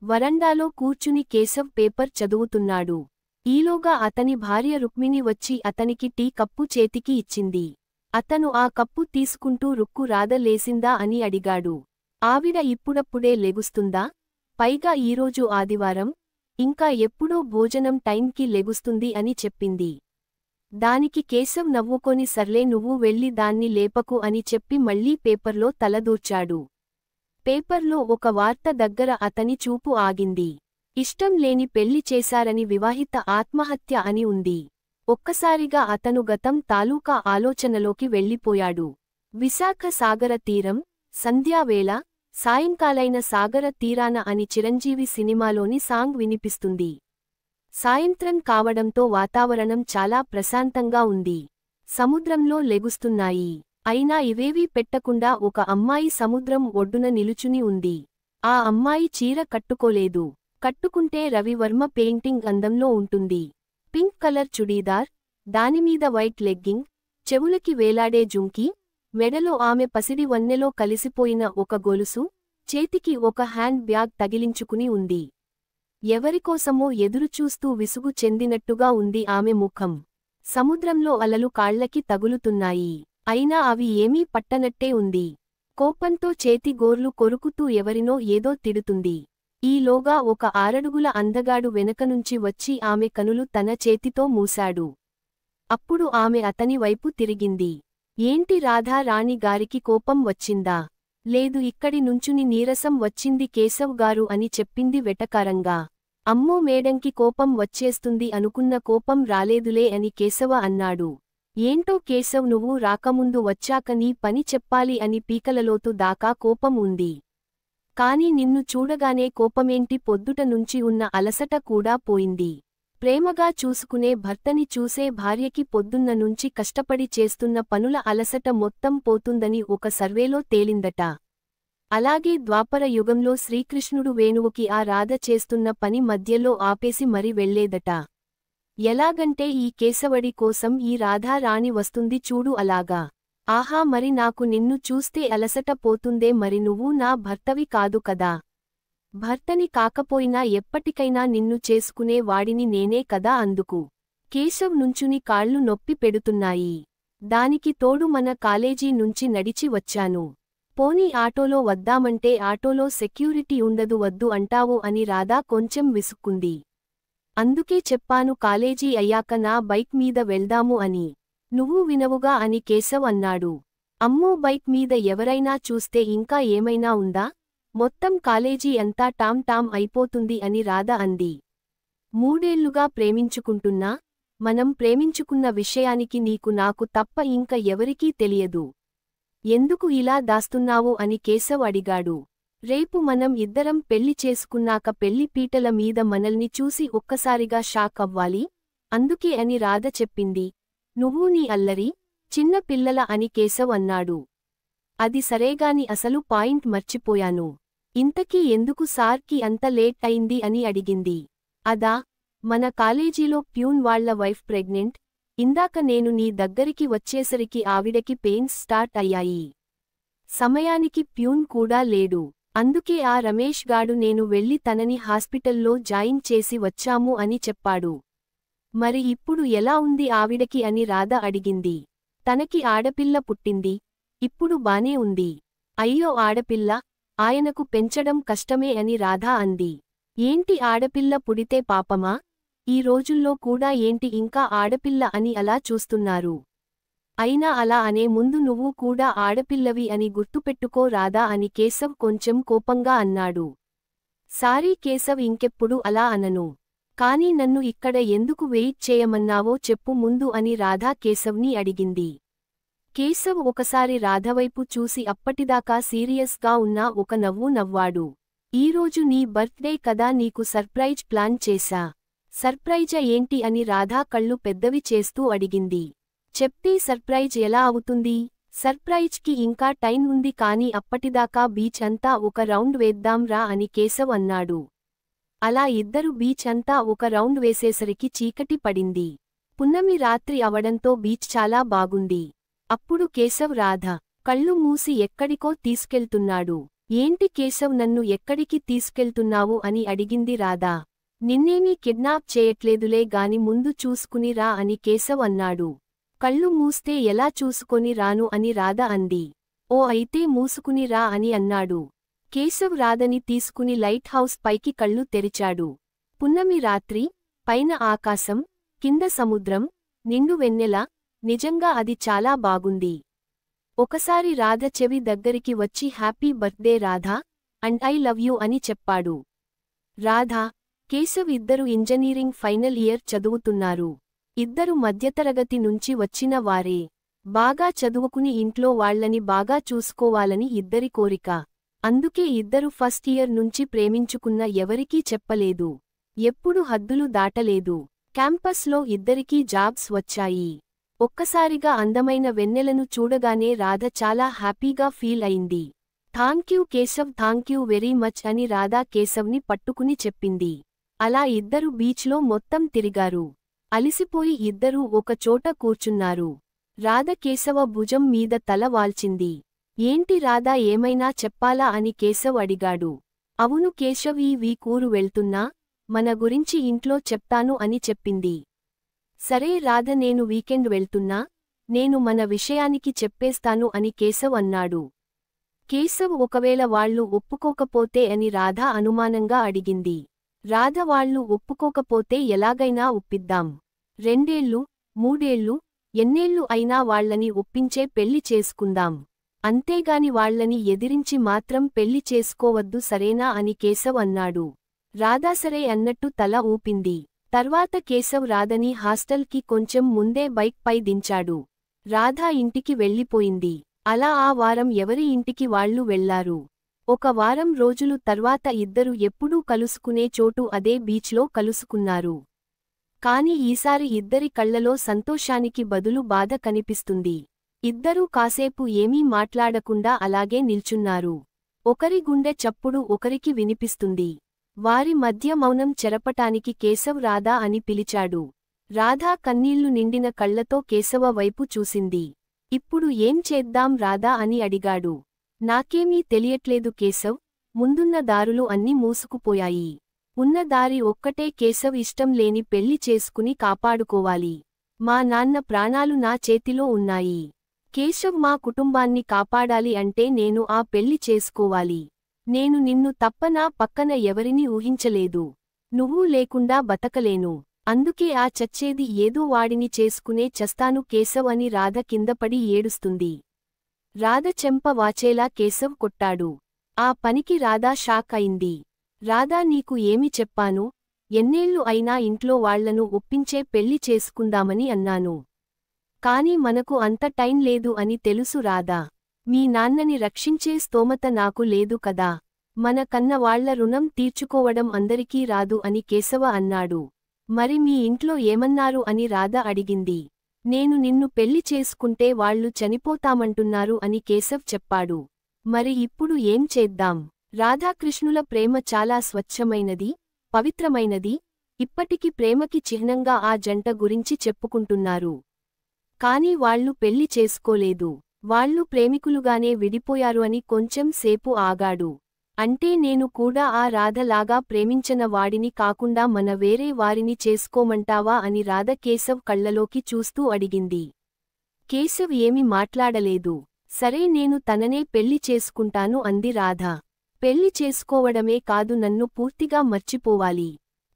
వరండాలో కూర్చుని కేశవ్ పేపర్ చదువుతున్నాడు. ఈలోగా అతని భార్య రుక్మిణి వచ్చి అతనికి టీ కప్పు చేతికి ఇచ్చింది. అతను ఆ కప్పు తీసుకుంటూ రుక్కు రాధ లేసిందా అని అడిగాడు. ఆవిడ ఇప్పుడప్పుడే లెగుస్తుందా? పైగా ఈరోజు ఆదివారం, ఇంకా ఎప్పుడో భోజనం టైంకి లెగుస్తుంది అని చెప్పింది. దానికి కేశవ్ నవ్వుకొని సర్లే నువ్వు వెళ్ళి దాన్ని లేపకు అని చెప్పి మళ్లీ పేపర్లో తలదూర్చాడు. పేపర్లో ఒక వార్త దగ్గర అతని చూపు ఆగింది. ఇష్టం లేని పెళ్లి చేశారని వివాహిత ఆత్మహత్య అని ఉంది. ఒక్కసారిగా అతను గతం తాలూకా ఆలోచనలోకి వెళ్ళిపోయాడు. విశాఖ సాగర తీరం, సంధ్యావేళ, సాయంకాలైన సాగర తీరాన అని చిరంజీవి సినిమాలోని సాంగ్ వినిపిస్తుంది. సాయంత్రం కావడంతో వాతావరణం చాలా ప్రశాంతంగా ఉంది. సముద్రంలో లెగుస్తున్నాయి. అయినా ఇవేవీ పెట్టకుండా ఒక అమ్మాయి సముద్రం ఒడ్డున నిలుచుని ఉంది. ఆ అమ్మాయి చీర కట్టుకోలేదు. కట్టుకుంటే రవివర్మ పెయింటింగ్ అందంలో ఉంటుంది. పింక్ కలర్ చుడీదార్, దానిమీద వైట్ లెగ్గింగ్, చెవులకి వేలాడే జుంకీ, మెడలో ఆమె పసిడి వన్నెలో కలిసిపోయిన ఒక గొలుసు, చేతికి ఒక హ్యాండ్ బ్యాగ్ తగిలించుకుని ఉంది. ఎవరికోసమో ఎదురుచూస్తూ విసుగు చెందినట్టుగా ఉంది ఆమె ముఖం. సముద్రంలో అలలు కాళ్లకి తగులుతున్నాయి. అయినా అవి ఏమీ పట్టనట్టే ఉంది. కోపంతో చేతి గోర్లు కొరుకుతూ ఎవరినో ఏదో తిడుతుంది. ఈలోగా ఒక 6 అడుగుల అందగాడు వెనకనుంచి వచ్చి ఆమె కనులు తన చేతితో మూశాడు. అప్పుడు ఆమె అతని వైపు తిరిగింది. ఏంటి రాధా రాణి గారికి కోపం వచ్చిందా? లేదు, ఇక్కడి నుంచుని నీరసం వచ్చింది కేశవ్ గారు అని చెప్పింది వెటకారంగా. అమ్మో మేడంకి కోపం వచ్చేస్తుంది అనుకున్న కోపం రాలేదులే అని కేశవ అన్నాడు. ఏంటో కేశవ్ నువ్వు రాకముందు వచ్చాక నీ పని చెప్పాలి అని పీకలలోతు దాకా కోపం ఉంది. కాని నిన్ను చూడగానే కోపమేంటి పొద్దుట నుంచి ఉన్న అలసట కూడా పోయింది. ప్రేమగా చూసుకునే భర్తని చూసే భార్యకి పొద్దున్న నుంచి కష్టపడి చేస్తున్న పనుల అలసట మొత్తం పోతుందని ఒక సర్వేలో తేలిందట. అలాగే ద్వాపర యుగంలో శ్రీకృష్ణుడు వేణువుకి ఆ రాధ చేస్తున్న పని మధ్యలో ఆపేసి మరి వెళ్లేదట. ఎలాగంటే ఈ కేశవడి కోసం ఈ రాధా రాణి వస్తుంది చూడు అలాగా. ఆహా, మరి నాకు నిన్ను చూస్తే అలసట పోతుందే, మరి నువ్వు నా భర్తవి కాదు కదా. భర్తని కాకపోయినా ఎప్పటికైనా నిన్ను చేసుకునే వాడిని నేనే కదా. అందుకు కేశవ్ నుంచుని కాళ్ళు నొప్పి పెడుతున్నాయి. దానికి తోడు మన కాలేజీ నుంచి నడిచి వచ్చాను. పోనీ ఆటోలో వద్దామంటే ఆటోలో సెక్యూరిటీ ఉండదు, వద్దు అంటావు అని రాధా కొంచెం విసుక్కుంది. అందుకే చెప్పాను కాలేజీ అయ్యాక నా బైక్ మీద వెళ్దాము అని. నువ్వు వినవుగా అని కేశవ్ అన్నాడు. అమ్మో, బైక్ మీద ఎవరైనా చూస్తే ఇంకా ఏమైనా ఉందా? మొత్తం కాలేజీ అంతా టామ్ టామ్ అయిపోతుంది అని రాధ అంది. 3 ఏళ్లుగా ప్రేమించుకుంటున్నా, మనం ప్రేమించుకున్న విషయానికి నీకు నాకు తప్ప ఇంక ఎవరికీ తెలియదు. ఎందుకు ఇలా దాస్తున్నావు అని కేశవ్ అడిగాడు. రేపు మనం ఇద్దరం పెళ్లి చేసుకున్నాక పెళ్లి పీటల మీద మనల్ని చూసి ఒక్కసారిగా షాక్ అవ్వాలి, అందుకే అని రాధ చెప్పింది. నువ్వు నీ అల్లరి చిన్న పిల్లల అని కేశవ్ అన్నాడు. అది సరేగాని అసలు పాయింట్ మర్చిపోయాను. ఇంతకీ ఎందుకు సార్కి అంత లేట్ అయింది అని అడిగింది. అదా, మన కాలేజీలో ప్యూన్ వాళ్ల వైఫ్ ప్రెగ్నెంట్. ఇందాక నేను నీ దగ్గరికి వచ్చేసరికి ఆవిడకి పెయిన్స్ స్టార్ట్ అయ్యాయి. సమయానికి ప్యూన్ కూడా లేడు. అందుకే ఆ రమేష్ గాడు నేను వెళ్లి తనని హాస్పిటల్లో జాయిన్ చేసి వచ్చాము అని చెప్పాడు. మరి ఇప్పుడు ఎలా ఉంది ఆవిడకి అని రాధ అడిగింది. తనకి ఆడపిల్ల పుట్టింది, ఇప్పుడు బానే ఉంది. అయ్యో ఆడపిల్ల, ఆయనకు పెంచడం కష్టమే అని రాధ అంది. ఏంటి ఆడపిల్ల పుడితే పాపమా? ఈ రోజుల్లో కూడా ఏంటి ఇంకా ఆడపిల్ల అని అలా చూస్తున్నారు. అయినా అలా అనే ముందు నువ్వు కూడా ఆడపిల్లవి అని గుర్తుపెట్టుకో రాధా అని కేశవ్ కొంచెం కోపంగా అన్నాడు. సారీ కేశవ్, ఇంకెప్పుడు అలా అనను. కానీ నన్ను ఇక్కడ ఎందుకు వెయిట్ చేయమన్నావో చెప్పు ముందు అని రాధ కేశవ్ని అడిగింది. కేశవ్ ఒకసారి రాధవైపు చూసి అప్పటిదాకా సీరియస్గా ఉన్న ఒక నవ్వు నవ్వాడు. ఈరోజు నీ బర్త్డే కదా, నీకు సర్ప్రైజ్ ప్లాన్ చేశా. సర్ప్రైజా ఏంటి అని రాధా కళ్ళు పెద్దవి చేస్తూ అడిగింది. చెప్తే సర్ప్రైజ్ ఎలా అవుతుంది? సర్ప్రైజ్కి ఇంకా టైం ఉంది, కానీ అప్పటిదాకా బీచ్ అంతా ఒక రౌండ్ వేద్దాం రా అని కేశవ్ అన్నాడు. అలా ఇద్దరు బీచ్ అంతా ఒక రౌండ్ వేసేసరికి చీకటి పడింది. పున్నమి రాత్రి అవడంతో బీచ్ చాలా బాగుంది. అప్పుడు కేశవ్ రాధ కళ్ళు మూసి ఎక్కడికో తీసుకెళ్తున్నాడు. ఏంటి కేశవ్, నన్ను ఎక్కడికి తీసుకెళ్తున్నావు అని అడిగింది రాధ. నిన్నేమీ కిడ్నాప్ చేయట్లేదులే గాని ముందు చూసుకుని రా అని కేశవ్ అన్నాడు. కళ్ళు మూస్తే ఎలా చూసుకొని రాను అని రాధ అంది. ఓ అయితే మూసుకుని రా అని అన్నాడు. కేశవ్ రాధని తీసుకుని లైట్ హౌస్ పైకి కళ్ళు తెరిచాడు. పున్నమి రాత్రి, పైన ఆకాశం, కింద సముద్రం, నిండు వెన్నెల, నిజంగా అది చాలా బాగుంది. ఒకసారి రాధ చెవి దగ్గరికి వచ్చి happy birthday Radha, and I love you అని చెప్పాడు. రాధా, కేశవ్ ఇద్దరు ఇంజనీరింగ్ ఫైనల్ ఇయర్ చదువుతున్నారు. ఇద్దరు మధ్యతరగతి నుంచి వచ్చిన వారే. బాగా చదువుకుని ఇంట్లో వాళ్లని బాగా చూసుకోవాలని ఇద్దరి కోరిక. అందుకే ఇద్దరు ఫస్ట్ ఇయర్ నుంచి ప్రేమించుకున్న ఎవరికీ చెప్పలేదు. ఎప్పుడు హద్దులు దాటలేదు. క్యాంపస్లో ఇద్దరికీ జాబ్స్ వచ్చాయి. ఒక్కసారిగా అందమైన వెన్నెలను చూడగానే రాధ చాలా హ్యాపీగా ఫీల్ అయింది. Thank you Keshav, thank you very much అని రాధా కేశవ్ని పట్టుకుని చెప్పింది. అలా ఇద్దరు బీచ్లో మొత్తం తిరిగారు. అలిసిపోయి ఇద్దరూ ఒకచోట కూర్చున్నారు. రాధ కేశవ భుజం మీద తల వాల్చింది. ఏంటి రాధా, ఏమైనా చెప్పాలా అని కేశవ్ అడిగాడు. అవును కేశవ్, ఈ వీకూరు వెళ్తున్నా, మన గురించి ఇంట్లో చెప్తాను అని చెప్పింది. సరే రాధ, నేను వీకెండ్ వెళ్తున్నా, నేను మన విషయానికి చెప్పేస్తాను అని కేశవ్ అన్నాడు. కేశవ్ ఒకవేళ వాళ్లు ఒప్పుకోకపోతే అని రాధ అనుమానంగా అడిగింది. రాధ వాళ్లు ఒప్పుకోకపోతే ఎలాగైనా ఒప్పిద్దాం. 2 ఏళ్ళు, 3 ఏళ్ళు, ఎన్నేళ్ళు అయినా వాళ్లని ఒప్పించే పెళ్లి చేసుకుందాం. అంతేగాని వాళ్లని ఎదిరించి మాత్రం పెళ్లి చేసుకోవద్దు, సరేనా అని కేశవ్ అన్నాడు. రాధా సరే అన్నట్టు తల ఊపింది. తర్వాత కేశవ్ రాధని హాస్టల్కి కొంచెం ముందే బైక్ పై దించాడు. రాధా ఇంటికి వెళ్ళిపోయింది. అలా ఆ వారం ఎవరి ఇంటికి వాళ్లు వెళ్లారు. ఒక వారం రోజులు తర్వాత ఇద్దరు ఎప్పుడూ కలుసుకునే చోటు అదే బీచ్లో కలుసుకున్నారు. కాని ఈసారి ఇద్దరి కళ్లలో సంతోషానికి బదులు బాధ కనిపిస్తుంది. ఇద్దరూ కాసేపు ఏమీ మాట్లాడకుండా అలాగే నిల్చున్నారు. ఒకరి గుండె చప్పుడు ఒకరికి వినిపిస్తుంది. వారి మధ్య మౌనం చెరపటానికి కేశవ్ రాధా అని పిలిచాడు. రాధా కన్నీళ్లు నిండిన కళ్లతో కేశవ వైపు చూసింది. ఇప్పుడు ఏం చేద్దాం రాధా అని అడిగాడు. నాకేమీ తెలియట్లేదు కేశవ్, ముందున్న దారులు అన్నీ మూసుకుపోయాయి. ఉన్న దారి ఒక్కటే, కేశవ్ ఇష్టం లేని పెళ్లి చేసుకుని కాపాడుకోవాలి. మా నాన్న ప్రాణాలు నా చేతిలో ఉన్నాయి. కేశవ్ మా కుటుంబాన్ని కాపాడాలి అంటే నేను ఆ పెళ్లి చేసుకోవాలి. నేను నిన్ను తప్ప నా పక్కన ఎవరినీ ఊహించలేదు. నువ్వు లేకుండా బతకలేను. అందుకే ఆ చచ్చేది ఏదో వాడిని చేసుకునే చస్తాను కేశవ్ అని రాధ కిందపడి ఏడుస్తుంది. రాధ చెంప వాచేలా కేశవ్ కొట్టాడు. ఆ పనికి రాధా షాక్ అయింది. రాధా, నీకు ఏమి చెప్పాను? ఎన్నేళ్లు అయినా ఇంట్లో వాళ్లను ఒప్పించే పెళ్లి చేసుకుందామని అన్నాను. కాని మనకు అంత టైం లేదు అని తెలుసు రాధా. మీ నాన్నని రక్షించే స్తోమత నాకు లేదు కదా. మన కన్న వాళ్ల రుణం తీర్చుకోవడం అందరికీ రాదు అని కేశవ అన్నాడు. మరి మీ ఇంట్లో ఏమన్నారు అని రాధ అడిగింది. నేను నిన్ను పెళ్లి చేసుకుంటే వాళ్లు చనిపోతామంటున్నారు అని కేశవ్ చెప్పాడు. మరి ఇప్పుడు ఏం చేద్దాం? రాధాకృష్ణుల ప్రేమ చాలా స్వచ్ఛమైనది, పవిత్రమైనది. ఇప్పటికి ప్రేమకి చిహ్నంగా ఆ జంట గురించి చెప్పుకుంటున్నారు. కాని వాళ్లు పెళ్లి చేసుకోలేదు. వాళ్లు ప్రేమికులుగానే విడిపోయారు అని కొంచెం సేపు ఆగాడు. అంటే నేను కూడా ఆ రాధలాగా ప్రేమించిన వాడిని కాకుండా మన వేరే వారిని చేసుకోమంటావా అని రాధ కేశవ్ కళ్లలోకి చూస్తూ అడిగింది. కేశవ్ ఏమి మాట్లాడలేదు. సరే, నేను తననే పెళ్లి చేసుకుంటాను అంది రాధ. పెళ్లి చేసుకోవడమే కాదు, నన్ను పూర్తిగా మర్చిపోవాలి.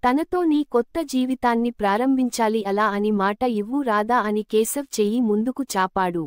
తనతో నీ కొత్త జీవితాన్ని ప్రారంభించాలి. అలా అని మాట ఇవ్వు రాధా అని కేశవ్ చెయ్యి ముందుకు చాపాడు.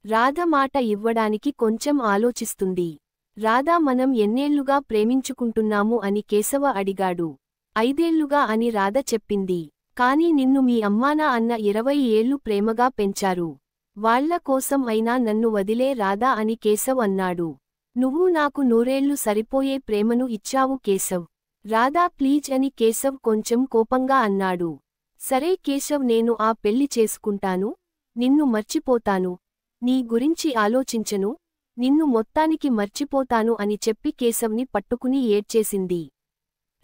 రాధ మాట ఇవ్వడానికి కొంచెం ఆలోచిస్తుంది. రాధా, మనం ఎన్నేళ్లుగా ప్రేమించుకుంటున్నాము అని కేశవ అడిగాడు. 5 ఏళ్లుగా అని రాధ చెప్పింది. కాని నిన్ను మీ అమ్మానా అన్న 20 ఏళ్లు ప్రేమగా పెంచారు. వాళ్ల కోసం అయినా నన్ను వదిలే రాధా అని కేశవ్ అన్నాడు. నువ్వు నాకు 100 ఏళ్లు సరిపోయే ప్రేమను ఇచ్చావు కేశవ్. రాధా ప్లీజ్ అని కేశవ్ కొంచెం కోపంగా అన్నాడు. సరే కేశవ్, నేను ఆ పెళ్లి చేసుకుంటాను. నిన్ను మర్చిపోతాను. నీ గురించి ఆలోచించను. నిన్ను మొత్తానికి మర్చిపోతాను అని చెప్పి కేశవ్ని పట్టుకుని ఏడ్చేసింది.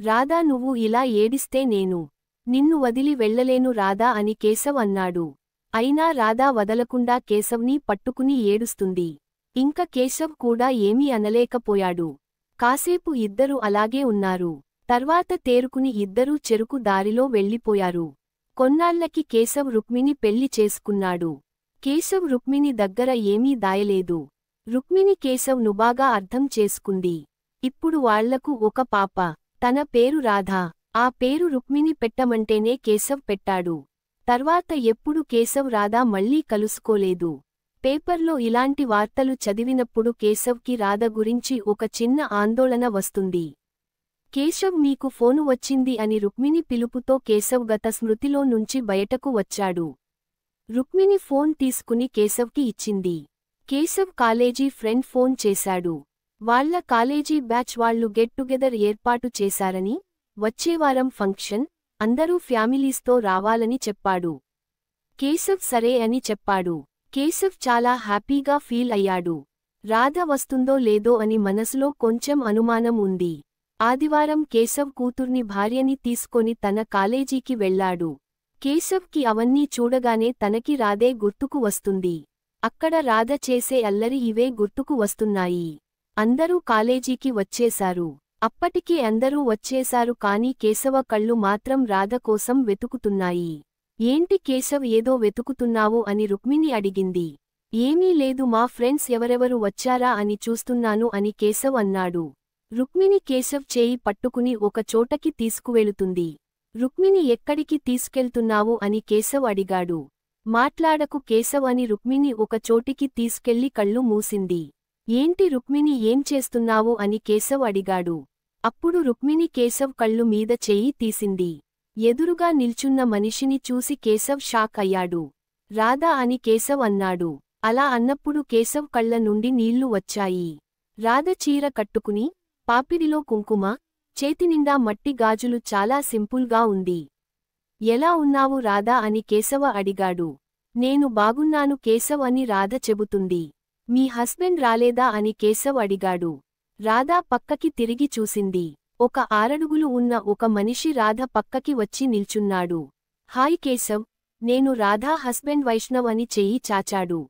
రాధా, నువ్వు ఇలా ఏడిస్తే నేను నిన్ను వదిలి వెళ్లలేను రాధా అని కేశవ్ అన్నాడు. అయినా రాధా వదలకుండా కేశవ్ని పట్టుకుని ఏడుస్తుంది. ఇంక కేశవ్ కూడా ఏమీ అనలేకపోయాడు. కాసేపు ఇద్దరు అలాగే ఉన్నారు. తర్వాత తేరుకుని ఇద్దరూ చెరుకు దారిలో వెళ్ళిపోయారు. కొన్నాళ్లకి కేశవ్ రుక్మిణి పెళ్లి చేసుకున్నాడు. కేశవ్ రుక్మిణి దగ్గర ఏమీ దాయలేదు. రుక్మిణి కేశవ్ ను బాగా అర్థం చేసుకుంది. ఇప్పుడు వాళ్లకు ఒక పాప. తన పేరు రాధ. ఆ పేరు రుక్మిణి పెట్టమంటేనే కేశవ్ పెట్టాడు. తర్వాత ఎప్పుడు కేశవ్ రాధ మళ్లీ కలుసుకోలేదు. పేపర్లో ఇలాంటి వార్తలు చదివినప్పుడు కేశవ్కి రాధ గురించి ఒక చిన్న ఆందోళన వస్తుంది. కేశవ్ మీకు ఫోను వచ్చింది అని రుక్మిణి పిలుపుతో కేశవ్ గత స్మృతిలో నుంచి బయటకు వచ్చాడు. రుక్మిణి ఫోన్ తీసుకుని కేశవ్కి ఇచ్చింది. కేశవ్ కాలేజీ ఫ్రెండ్ ఫోన్ చేశాడు. వాళ్ల కాలేజీ బ్యాచ్ వాళ్లు గెట్ టుగెదర్ ఏర్పాటు చేశారని, వచ్చేవారం ఫంక్షన్, అందరూ ఫ్యామిలీస్తో రావాలని చెప్పాడు. కేశవ్ సరే అని చెప్పాడు. కేశవ్ చాలా హ్యాపీగా ఫీల్ అయ్యాడు. రాధ వస్తుందో లేదో అని మనసులో కొంచెం అనుమానం ఉంది. ఆదివారం కేశవ్ కూతుర్ని భార్యని తీసుకొని తన కాలేజీకి వెళ్లాడు. కేశవ్కి అవన్నీ చూడగానే తనకి రాధే గుర్తుకు వస్తుంది. అక్కడ రాధ చేసే అల్లరి ఇవే గుర్తుకు వస్తున్నాయి. అందరూ కాలేజీకి వచ్చేశారు. అప్పటికే అందరూ వచ్చేశారు కానీ కేశవ కళ్ళు మాత్రం రాధ కోసం వెతుకుతున్నాయి. ఏంటి కేశవ్ ఏదో వెతుకుతున్నావు అని రుక్మిణి అడిగింది. ఏమీ లేదు మా ఫ్రెండ్స్ ఎవరెవరు వచ్చారా అని చూస్తున్నాను అని కేశవ్ అన్నాడు. రుక్మిణి కేశవ్ చేయి పట్టుకుని ఒక చోటకి తీసుకువెళుతుంది. రుక్మిణి ఎక్కడికి తీసుకెళ్తున్నావు అని కేశవ్ అడిగాడు. మాట్లాడకు కేశవ్ అని రుక్మిణి ఒక చోటికి తీసుకెళ్లి కళ్ళు మూసింది. ఏంటి రుక్మిణి ఏం చేస్తున్నావు అని కేశవ్ అడిగాడు. అప్పుడు రుక్మిణి కేశవ్ కళ్ళు మీద చెయ్యి తీసింది. ఎదురుగా నిల్చున్న మనిషిని చూసి కేశవ్ షాక్ అయ్యాడు. రాధా అని కేశవ్ అన్నాడు. అలా అన్నప్పుడు కేశవ్ కళ్ళ నుండి నీళ్లు వచ్చాయి. రాధ చీర కట్టుకుని, పాపిడిలో కుంకుమ, చేతినిండా మట్టి గాజులు చాలా సింపుల్గా ఉంది. ఎలా ఉన్నావు రాధా అని కేశవ అడిగాడు. నేను బాగున్నాను కేశవ్ అని రాధ చెబుతుంది. మీ హస్బెండ్ రాలేదా అని కేశవ్ అడిగాడు. రాధా పక్కకి తిరిగి చూసింది. ఒక 6 అడుగులు ఉన్న ఒక మనిషి రాధ పక్కకి వచ్చి నిల్చున్నాడు. హాయ్ కేశవ్, నేను రాధా హస్బెండ్ వైష్ణవ్ అని చెయ్యి చాచాడు.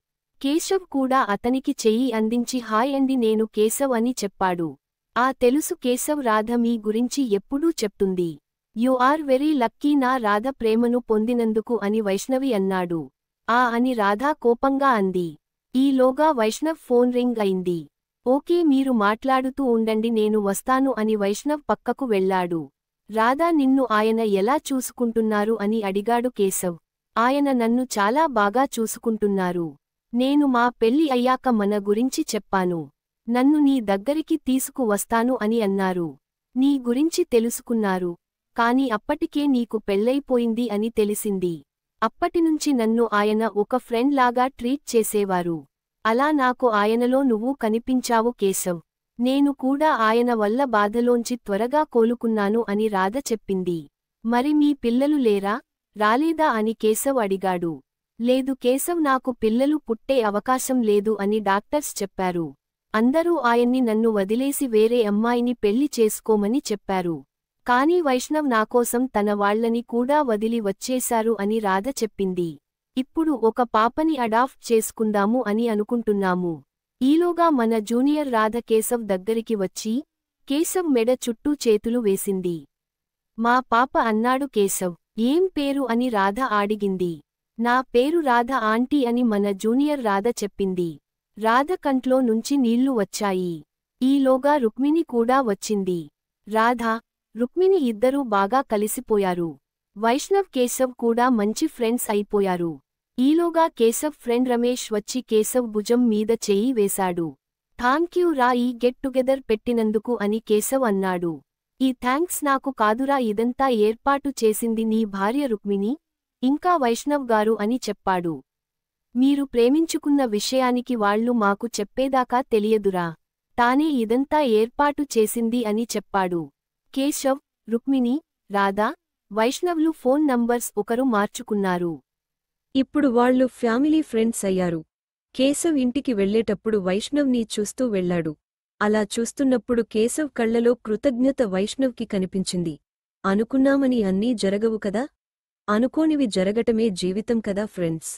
కేశవ్ కూడా అతనికి చెయ్యి అందించి హాయ్ అండి నేను కేశవ్ అని చెప్పాడు. ఆ తెలుసు కేశవ్ రాధ మీ గురించి ఎప్పుడూ చెప్తుంది. యు ఆర్ వెరీ లక్కీ నా రాధ ప్రేమను పొందినందుకు అని వైష్ణవి అన్నాడు. ఆ అని రాధా కోపంగా అంది. ఈలోగా వైష్ణవ్ ఫోన్ రింగ్ అయింది. ఓకే మీరు మాట్లాడుతూ ఉండండి నేను వస్తాను అని వైష్ణవ్ పక్కకు వెళ్లాడు. రాధా నిన్ను ఆయన ఎలా చూసుకుంటున్నారు అని అడిగాడు కేశవ్. ఆయన నన్ను చాలా బాగా చూసుకుంటున్నారు. నేను మా పెళ్లి అయ్యాక మన గురించి చెప్పాను. నన్ను నీ దగ్గరికి తీసుకు వస్తాను అని అన్నారు. నీ గురించి తెలుసుకున్నారు. కాని అప్పటికే నీకు పెళ్లైపోయింది అని తెలిసింది. అప్పటినుంచి నన్ను ఆయన ఒక ఫ్రెండ్ లాగా ట్రీట్ చేసేవారు. అలా నాకు ఆయనలో నువ్వు కనిపించావు కేశవ్. నేను కూడా ఆయన వల్ల బాధలోంచి త్వరగా కోలుకున్నాను అని రాధ చెప్పింది. మరి మీ పిల్లలు లేరా, రాలేదా అని కేశవ్ అడిగాడు. లేదు కేశవ్ నాకు పిల్లలు పుట్టే అవకాశం లేదు అని డాక్టర్స్ చెప్పారు. అందరూ ఆయన్ని నన్ను వదిలేసి వేరే అమ్మాయిని పెళ్లి చేసుకోమని చెప్పారు. కానీ వైష్ణవ్ నాకోసం తన వాళ్లని కూడా వదిలి వచ్చేశారు అని రాధ చెప్పింది. ఇప్పుడు ఒక పాపని అడాప్ట్ చేసుకుందాము అని అనుకుంటున్నాము. ఈలోగా మన జూనియర్ రాధ కేశవ్ దగ్గరికి వచ్చి, కేశవ్ మెడ చుట్టూ చేతులు వేసింది. మా పాప అన్నాడు కేశవ్. ఏం పేరు అని రాధ అడిగింది. నా పేరు రాధ ఆంటీ అని మన జూనియర్ రాధ చెప్పింది. రాధ కంట్లో నుంచి నీళ్లు వచ్చాయి. ఈలోగా రుక్మిణి కూడా వచ్చింది. రాధ, రుక్మిణి ఇద్దరూ బాగా కలిసిపోయారు. వైష్ణవ్ కేశవ్ కూడా మంచి ఫ్రెండ్స్ అయిపోయారు. ఈలోగా కేశవ్ ఫ్రెండ్ రమేష్ వచ్చి కేశవ్ భుజం మీద చెయ్యి వేశాడు. థాంక్యూ రా ఈ గెట్ టుగెదర్ పెట్టినందుకు అని కేశవ్ అన్నాడు. ఈ థాంక్స్ నాకు కాదురా ఇదంతా ఏర్పాటు చేసింది నీ భార్య రుక్మిణి, ఇంకా వైష్ణవ్ గారు అని చెప్పాడు. మీరు ప్రేమించుకున్న విషయానికి వాళ్లు మాకు చెప్పేదాకా తెలియదురా. తానే ఇదంతా ఏర్పాటు చేసింది అని చెప్పాడు. కేశవ్, రుక్మిణి, రాధా, వైష్ణవ్లు ఫోన్ నంబర్స్ ఒకరు మార్చుకున్నారు. ఇప్పుడు వాళ్ళు ఫ్యామిలీ ఫ్రెండ్స్ అయ్యారు. కేశవ్ ఇంటికి వెళ్లేటప్పుడు వైష్ణవ్ని చూస్తూ వెళ్లాడు. అలా చూస్తున్నప్పుడు కేశవ్ కళ్లలో కృతజ్ఞత వైష్ణవ్కి కనిపించింది. అనుకున్నామని అన్నీ జరగవు కదా. అనుకోనివి జరగటమే జీవితం కదా ఫ్రెండ్స్.